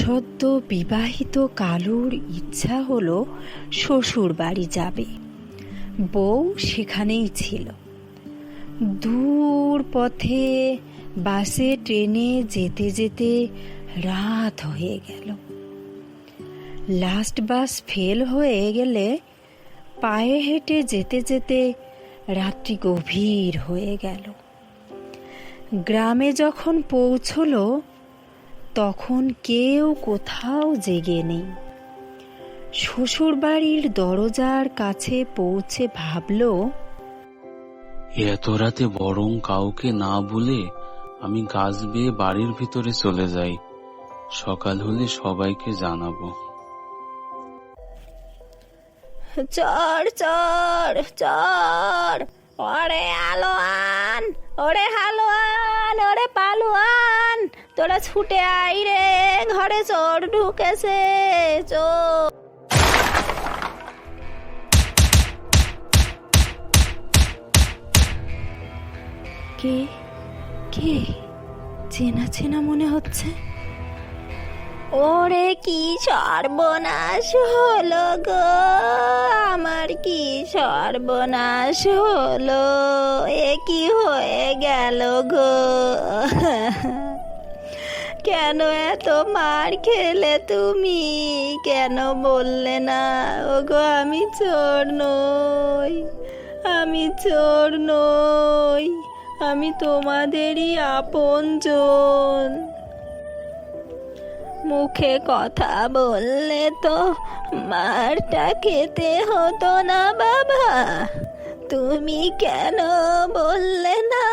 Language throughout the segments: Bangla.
সদ্য বিবাহিত কালুর ইচ্ছা হলো শ্বশুর বাড়ি যাবে। বউ সেখানেই ছিল। দূর পথে বাসে ট্রেনে যেতে যেতে রাত হয়ে গেল। লাস্ট বাস ফেল হয়ে গেলে পায়ে হেঁটে যেতে যেতে রাত্রি গভীর হয়ে গেল। গ্রামে যখন পৌঁছলো তখন কেউ কোথাও জেগে নেই। শ্বশুর বাড়ির দরজার কাছে পৌঁছে ভাবল, এত রাতে বরং কাউকে না বলে আমি গাছ বেয়ে বাড়ির ভিতরে চলে যাই, সকাল হলে সবাইকে জানাবো। চর চর চর, ওরে আলোয়ান, ওরে হালোয়ান, ওরে পালোয়ান, তোরা ছুটে আই রে, ঘরে চোর ঢুকেছে, চোর। কে কে চেনা চেনা মনে হচ্ছে। ওরে কি সর্বনাশ হলো গো, আমার কি সর্বনাশ হলো, এ কি হয়ে গেল গো। কেন এত মার খেলে তুমি, কেন বললে না ওগো আমি চোর নই, আমি চোর নই, আমি তোমাদেরই আপনজন। মুখে কথা বললে তো মারটা খেতে হতো না বাবা, তুমি কেন বললে না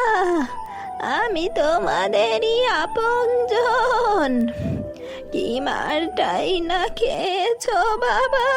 আমি তোমাদেরই আপনজন? কি মারটাই না খেয়েছো বাবা,